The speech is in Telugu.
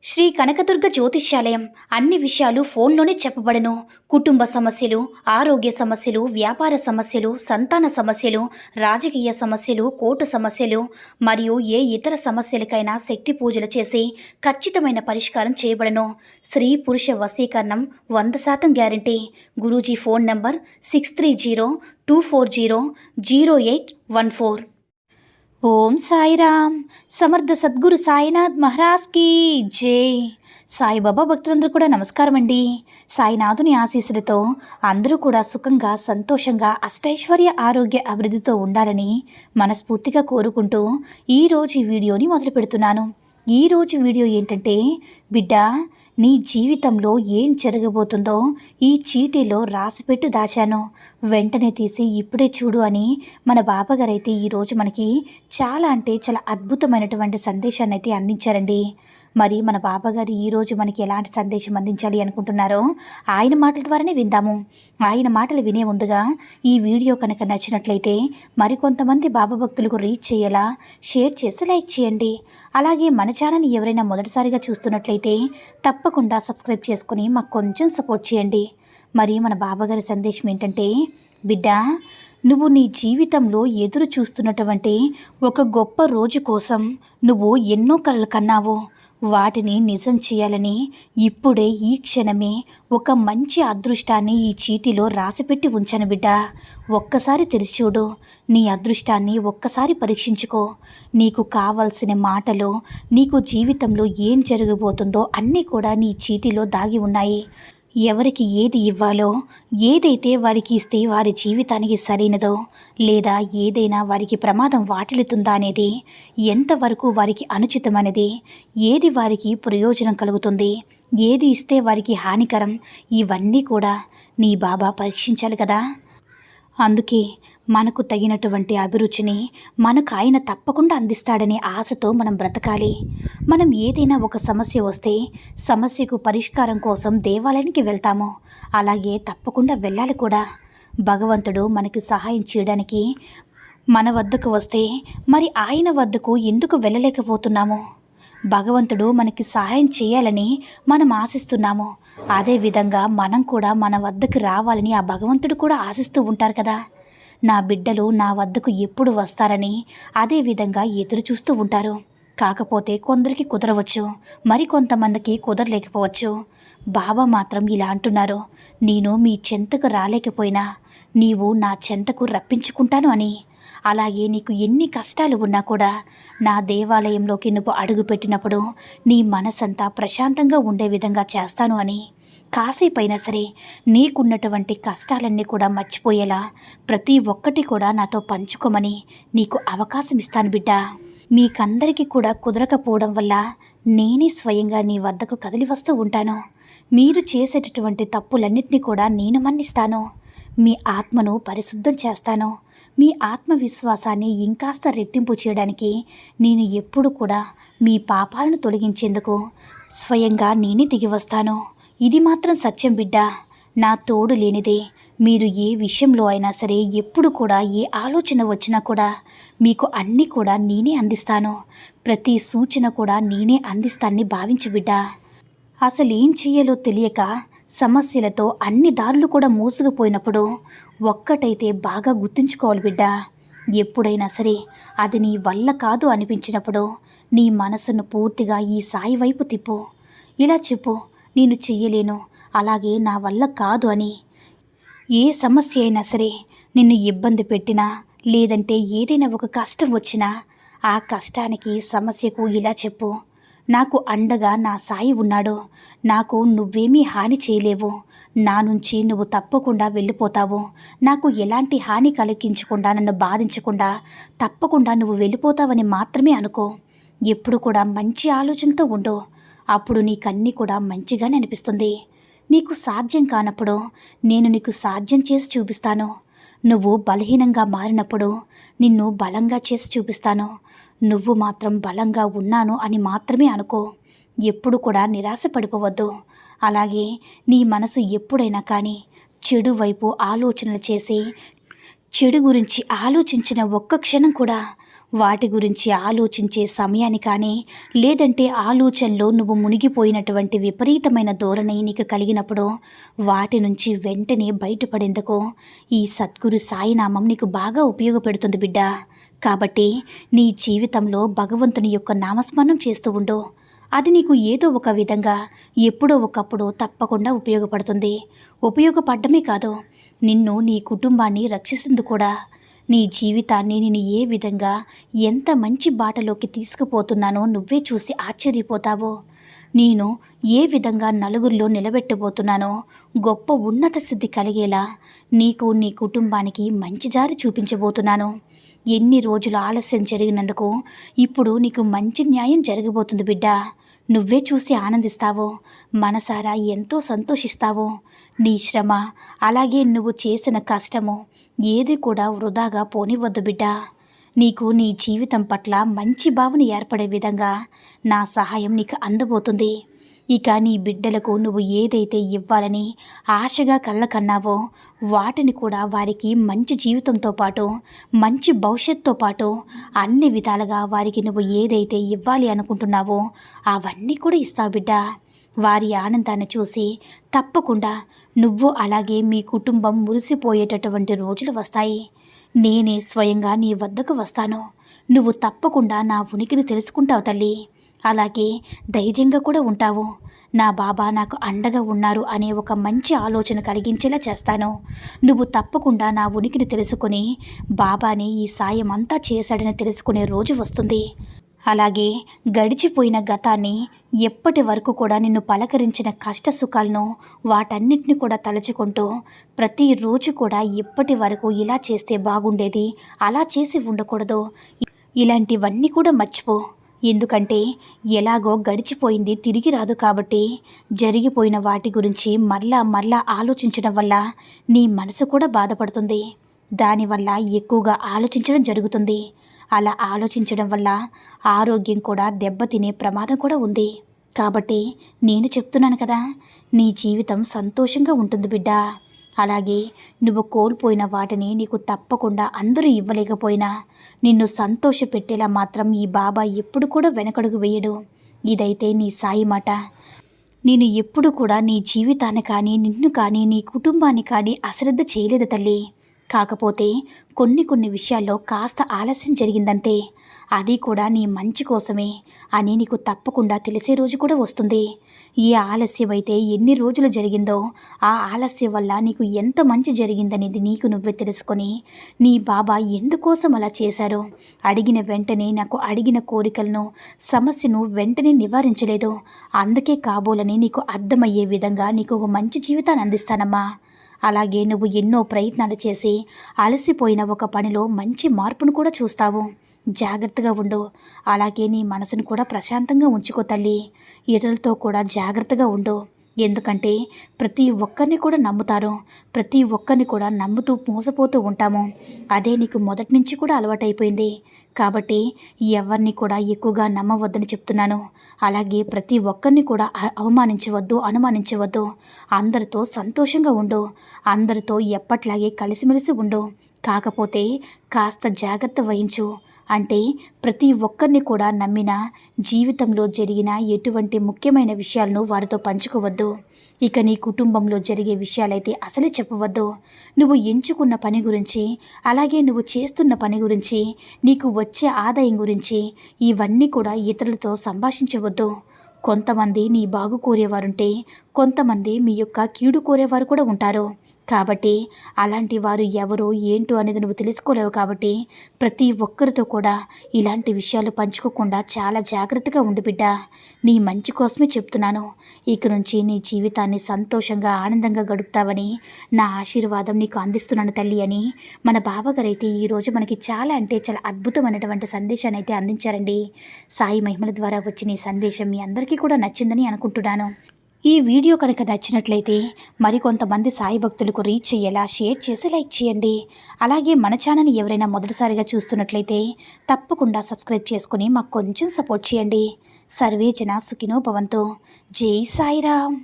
శ్రీ కనకదుర్గ జ్యోతిష్యాలయం అన్ని విషయాలు ఫోన్లోనే చెప్పబడను. కుటుంబ సమస్యలు, ఆరోగ్య సమస్యలు, వ్యాపార సమస్యలు, సంతాన సమస్యలు, రాజకీయ సమస్యలు, కోర్టు సమస్యలు మరియు ఏ ఇతర సమస్యలకైనా శక్తి పూజలు చేసి ఖచ్చితమైన పరిష్కారం చేయబడను. స్త్రీ పురుష వశీకరణం 100% గ్యారంటీ. Guruji phone number 6302400814. ఓం సాయిరామ్. సమర్థ సద్గురు సాయినాథ్ మహారాజ్కి జై. సాయిబాబా భక్తులందరూ కూడా నమస్కారం అండి. సాయినాథుని ఆశీస్సులతో అందరూ కూడా సుఖంగా, సంతోషంగా, అష్టైశ్వర్య, ఆరోగ్య అభివృద్ధితో ఉండాలని మనస్ఫూర్తిగా కోరుకుంటూ ఈరోజు ఈ వీడియోని మొదలు పెడుతున్నాను. ఈరోజు వీడియో ఏంటంటే, బిడ్డ, నీ జీవితంలో ఏం జరగబోతుందో ఈ చీటీలో రాసిపెట్టి దాచాను, వెంటనే తీసి ఇప్పుడే చూడు అని మన బాబాగారైతే ఈరోజు మనకి చాలా అద్భుతమైనటువంటి సందేశాన్ని అయితే అందించారండి. మరి మన బాబాగారు ఈరోజు మనకి ఎలాంటి సందేశం అందించాలి అనుకుంటున్నారో ఆయన మాటల ద్వారానే విందాము. ఆయన మాటలు వినే ముందుగా ఈ వీడియో కనుక నచ్చినట్లయితే మరికొంతమంది బాబా భక్తులకు రీచ్ చేయేలా షేర్ చేసి లైక్ చేయండి. అలాగే మన ఛానల్ని ఎవరైనా మొదటిసారిగా చూస్తున్నట్లయితే తప్పకుండా సబ్స్క్రైబ్ చేసుకుని మాకు కొంచెం సపోర్ట్ చేయండి. మరి మన బాబాగారి సందేశం ఏంటంటే, బిడ్డ, నువ్వు నీ జీవితంలో ఎదురు చూస్తున్నటువంటి ఒక గొప్ప రోజు కోసం నువ్వు ఎన్నో కలలు కన్నావు. వాటిని నిజం చేయాలని ఇప్పుడే ఈ క్షణమే ఒక మంచి అదృష్టాన్ని ఈ చీటీలో రాసిపెట్టి ఉంచాను బిడ్డ. ఒక్కసారి తెరిచి చూడు, నీ అదృష్టాన్ని ఒక్కసారి పరీక్షించుకో. నీకు కావాల్సిన మాటలు, నీకు జీవితంలో ఏం జరగబోతుందో అన్నీ కూడా నీ చీటీలో దాగి ఉన్నాయి. ఎవరికి ఏది ఇవ్వాలో, ఏదైతే వారికి ఇస్తే వారి జీవితానికి సరైనదో, లేదా ఏదైనా వారికి ప్రమాదం వాటిల్లుతుందా అనేది, ఎంతవరకు వారికి అనుచితమనేది, ఏది వారికి ప్రయోజనం కలుగుతుంది, ఏది ఇస్తే వారికి హానికరం, ఇవన్నీ కూడా నీ బాబా పరీక్షించాలి కదా. అందుకే మనకు తగినటువంటి అభిరుచిని మనకు ఆయన తప్పకుండా అందిస్తాడనే ఆశతో మనం బ్రతకాలి. మనం ఏదైనా ఒక సమస్య వస్తే సమస్యకు పరిష్కారం కోసం దేవాలయానికి వెళ్తాము, అలాగే తప్పకుండా వెళ్ళాలి కూడా. భగవంతుడు మనకి సహాయం చేయడానికి మన వద్దకు వస్తే మరి ఆయన వద్దకు ఎందుకు వెళ్ళలేకపోతున్నాము? భగవంతుడు మనకి సహాయం చేయాలని మనం ఆశిస్తున్నాము. అదేవిధంగా మనం కూడా మన వద్దకు రావాలని ఆ భగవంతుడు కూడా ఆశిస్తూ ఉంటారు కదా. నా బిడ్డలు నా వద్దకు ఎప్పుడు వస్తారని అదేవిధంగా ఎదురు చూస్తూ ఉంటారు. కాకపోతే కొందరికి కుదరవచ్చు, మరికొంతమందికి కుదరలేకపోవచ్చు. బాబా మాత్రం ఇలా అంటున్నారు, నేను మీ చెంతకు రాలేకపోయినా నీవు నా చెంతకు రప్పించుకుంటాను అని. అలాగే నీకు ఎన్ని కష్టాలు ఉన్నా కూడా నా దేవాలయంలోకి నువ్వు అడుగుపెట్టినప్పుడు నీ మనసంతా ప్రశాంతంగా ఉండే విధంగా చేస్తాను అని. కాసేపైనా సరే నీకున్నటువంటి కష్టాలన్నీ కూడా మర్చిపోయేలా ప్రతి ఒక్కటి కూడా నాతో పంచుకోమని నీకు అవకాశం ఇస్తాను బిడ్డ. మీకందరికీ కూడా కుదరకపోవడం వల్ల నేనే స్వయంగా నీ వద్దకు కదిలి వస్తూ ఉంటాను. మీరు చేసేటటువంటి తప్పులన్నింటినీ కూడా నేను మన్నిస్తాను. మీ ఆత్మను పరిశుద్ధం చేస్తాను. మీ ఆత్మవిశ్వాసాన్ని ఇంకాస్త రెట్టింపు చేయడానికి నేను ఎప్పుడు కూడా మీ పాపాలను తొలగించేందుకు స్వయంగా నేనే దిగి వస్తాను. ఇది మాత్రం సత్యం బిడ్డ. నా తోడు లేనిదే మీరు ఏ విషయంలో అయినా సరే, ఎప్పుడు కూడా ఏ ఆలోచన వచ్చినా కూడా మీకు అన్నీ కూడా నేనే అందిస్తాను. ప్రతి సూచన కూడా నేనే అందిస్తానని భావించు బిడ్డ. అసలేం చేయాలో తెలియక సమస్యలతో అన్ని దారులు కూడా మూసుకుపోయినప్పుడు ఒక్కటైతే బాగా గుర్తుంచుకోవాలి బిడ్డ. ఎప్పుడైనా సరే అది నీ వల్ల కాదు అనిపించినప్పుడు నీ మనసును పూర్తిగా ఈ సాయి వైపు తిప్పు. ఇలా చెప్పు, నేను చెయ్యలేను, అలాగే నా వల్ల కాదు అని. ఏ సమస్య అయినా సరే నిన్ను ఇబ్బంది పెట్టినా, లేదంటే ఏదైనా ఒక కష్టం వచ్చినా ఆ కష్టానికి, సమస్యకు ఇలా చెప్పు, నాకు అండగా నా సాయి ఉన్నాడు. నాకు నువ్వేమీ హాని చేయలేవు. నా నుంచి నువ్వు తప్పకుండా వెళ్ళిపోతావు. నాకు ఎలాంటి హాని కలిగించకుండా, నన్ను బాధించకుండా తప్పకుండా నువ్వు వెళ్ళిపోతావని మాత్రమే అనుకో. ఎప్పుడు కూడా మంచి ఆలోచనతో ఉండు. అప్పుడు నీకన్నీ కూడా మంచిగానే అనిపిస్తుంది. నీకు సాధ్యం కానప్పుడు నేను నీకు సాధ్యం చేసి చూపిస్తాను. నువ్వు బలహీనంగా మారినప్పుడు నిన్ను బలంగా చేసి చూపిస్తాను. నువ్వు మాత్రం బలంగా ఉన్నాను అని మాత్రమే అనుకో. ఎప్పుడు కూడా నిరాశ పడిపోవద్దు. అలాగే నీ మనసు ఎప్పుడైనా కానీ చెడు వైపు ఆలోచనలు చేసి, చెడు గురించి ఆలోచించిన ఒక్క క్షణం కూడా వాటి గురించి ఆలోచించే సమయాన్ని కానీ, లేదంటే ఆలోచనలో నువ్వు మునిగిపోయినటువంటి విపరీతమైన ధోరణి నీకు కలిగినప్పుడు వాటి నుంచి వెంటనే బయటపడేందుకు ఈ సద్గురు సాయినామం నీకు బాగా ఉపయోగపెడుతుంది బిడ్డ. కాబట్టి నీ జీవితంలో భగవంతుని యొక్క నామస్మరణం చేస్తూ ఉండు. అది నీకు ఏదో ఒక విధంగా ఎప్పుడో ఒకప్పుడు తప్పకుండా ఉపయోగపడుతుంది. ఉపయోగపడమే కాదు, నిన్ను నీ కుటుంబాన్ని రక్షిస్తుంది కూడా. నీ జీవితాన్ని నేను ఏ విధంగా ఎంత మంచి బాటలోకి తీసుకుపోతున్నానో నువ్వే చూసి ఆశ్చర్యపోతావు. నేను ఏ విధంగా నలుగురిలో నిలబెట్టబోతున్నానో, గొప్ప ఉన్నత స్థితి కలిగేలా నీకు నీ కుటుంబానికి మంచి దారి చూపించబోతున్నాను. ఎన్ని రోజులు ఆలస్యం జరిగినందుకు ఇప్పుడు నీకు మంచి న్యాయం జరగబోతుంది బిడ్డ. నువ్వే చూసి ఆనందిస్తావు, మనసారా ఎంతో సంతోషిస్తావు. నీ శ్రమ, అలాగే నువ్వు చేసిన కష్టము ఏది కూడా వృధాగా పోనివద్దు బిడ్డ. నీకు నీ జీవితం పట్ల మంచి భావన ఏర్పడే విధంగా నా సహాయం నీకు అందబోతుంది. ఇక నీ బిడ్డలకు నువ్వు ఏదైతే ఇవ్వాలని ఆశగా కళ్ళకన్నావో వాటిని కూడా వారికి మంచి జీవితంతో పాటు, మంచి భవిష్యత్తుతో పాటు అన్ని విధాలుగా వారికి నువ్వు ఏదైతే ఇవ్వాలి అనుకుంటున్నావో అవన్నీ కూడా ఇస్తావు బిడ్డ. వారి ఆనందాన్ని చూసి తప్పకుండా నువ్వు అలాగే మీ కుటుంబం మురిసిపోయేటటువంటి రోజులు వస్తాయి. నేనే స్వయంగా నీ వద్దకు వస్తాను. నువ్వు తప్పకుండా నా ఉనికిని తెలుసుకుంటావు తల్లి. అలాగే ధైర్యంగా కూడా ఉంటావు. నా బాబా నాకు అండగా ఉన్నారు అనే ఒక మంచి ఆలోచన కలిగించేలా చేస్తాను. నువ్వు తప్పకుండా నా ఉనికిని తెలుసుకొని బాబాని ఈ సాయం అంతా చేశాడని తెలుసుకునే రోజు వస్తుంది. అలాగే గడిచిపోయిన గతాన్ని, ఎప్పటి వరకు కూడా నిన్ను పలకరించిన కష్ట సుఖాలను వాటన్నిటిని కూడా తలుచుకుంటూ ప్రతిరోజు కూడా ఇప్పటి వరకు ఇలా చేస్తే బాగుండేది, అలా చేసి ఉండకూడదు, ఇలాంటివన్నీ కూడా మర్చిపో. ఎందుకంటే ఎలాగో గడిచిపోయింది తిరిగి రాదు. కాబట్టి జరిగిపోయిన వాటి గురించి మళ్ళా ఆలోచించడం వల్ల నీ మనసు కూడా బాధపడుతుంది. దానివల్ల ఎక్కువగా ఆలోచించడం జరుగుతుంది. అలా ఆలోచించడం వల్ల ఆరోగ్యం కూడా దెబ్బతినే ప్రమాదం కూడా ఉంది. కాబట్టి నేను చెప్తున్నాను కదా, నీ జీవితం సంతోషంగా ఉంటుంది బిడ్డ. అలాగే నువ్వు కోల్పోయిన వాటిని నీకు తప్పకుండా అందరూ ఇవ్వలేకపోయినా నిన్ను సంతోషపెట్టేలా మాత్రం ఈ బాబా ఎప్పుడు కూడా వెనకడుగు వేయడు. ఇదైతే నీ సాయి మాట. నేను ఎప్పుడు కూడా నీ జీవితాన్ని కానీ, నిన్ను కానీ, నీ కుటుంబాన్ని కానీ అశ్రద్ధ చేయలేదు తల్లి. కాకపోతే కొన్ని విషయాల్లో కాస్త ఆలస్యం జరిగిందంతే. అది కూడా నీ మంచి కోసమే అని నీకు తప్పకుండా తెలిసే రోజు కూడా వస్తుంది. ఈ ఆలస్యం అయితే ఎన్ని రోజులు జరిగిందో ఆ ఆలస్యం వల్ల నీకు ఎంత మంచి జరిగిందనేది నీకు నువ్వే తెలుసుకొని, నీ బాబా ఎందుకోసం అలా చేశారో, అడిగిన వెంటనే నాకు అడిగిన కోరికలను, సమస్యను వెంటనే నివారించలేదు. అందుకే కాబోలని నీకు అర్థమయ్యే విధంగా నీకు ఒక మంచి జీవితాన్ని అందిస్తానమ్మా. అలాగే నువ్వు ఎన్నో ప్రయత్నాలు చేసి అలసిపోయిన ఒక పనిలో మంచి మార్పును కూడా చూస్తావు. జాగ్రత్తగా ఉండు. అలాగే నీ మనసును కూడా ప్రశాంతంగా ఉంచుకో తల్లి. ఇతరులతో కూడా జాగ్రత్తగా ఉండు. ఎందుకంటే ప్రతి ఒక్కరిని కూడా నమ్ముతారు, ప్రతి ఒక్కరిని కూడా నమ్ముతూ మోసపోతూ ఉంటాము. అదే నీకు మొదటి నుంచి కూడా అలవాటైపోయింది. కాబట్టి ఎవరిని కూడా ఎక్కువగా నమ్మవద్దని చెప్తున్నాను. అలాగే ప్రతి ఒక్కరిని కూడా అవమానించవద్దు, అనుమానించవద్దు. అందరితో సంతోషంగా ఉండు. అందరితో ఎప్పట్లాగే కలిసిమెలిసి ఉండు. కాకపోతే కాస్త జాగ్రత్త వహించు. అంటే ప్రతి ఒక్కరిని కూడా నమ్మిన, జీవితంలో జరిగిన ఎటువంటి ముఖ్యమైన విషయాలను వారితో పంచుకోవద్దు. ఇక నీ కుటుంబంలో జరిగే విషయాలైతే అసలే చెప్పవద్దు. నువ్వు ఎంచుకున్న పని గురించి, అలాగే నువ్వు చేస్తున్న పని గురించి, నీకు వచ్చే ఆదాయం గురించి ఇవన్నీ కూడా ఇతరులతో సంభాషించవద్దు. కొంతమంది నీ బాగు కోరేవారుంటే కొంతమంది మీ యొక్క కీడు కోరేవారు కూడా ఉంటారు. కాబట్టి అలాంటి వారు ఎవరో ఏంటో అనేది నువ్వు తెలుసుకోలేవు. కాబట్టి ప్రతి ఒక్కరితో కూడా ఇలాంటి విషయాలు పంచుకోకుండా చాలా జాగ్రత్తగా ఉండు బిడ్డ. నీ మంచి కోసమే చెప్తున్నాను. ఇక నుంచి నీ జీవితాన్ని సంతోషంగా, ఆనందంగా గడుపుతావని నా ఆశీర్వాదం నీకు అందిస్తున్నాను తల్లి అని మన బాబాగారు అయితే ఈరోజు మనకి చాలా అంటే చాలా అద్భుతమైనటువంటి సందేశాన్ని అయితే అందించారండి. సాయి మహిమల ద్వారా వచ్చిన ఈ సందేశం మీ అందరికీ కూడా నచ్చిందని అనుకుంటున్నాను. ఈ వీడియో కనుక నచ్చినట్లయితే మరికొంతమంది సాయి భక్తులకు రీచ్ అయ్యేలా షేర్ చేసి లైక్ చేయండి. అలాగే మన ఛానల్ ఎవరైనా మొదటిసారిగా చూస్తున్నట్లయితే తప్పకుండా సబ్స్క్రైబ్ చేసుకుని మాకు కొంచెం సపోర్ట్ చేయండి. సర్వే జన సుఖినో భవంతు. జై సాయిరామ్.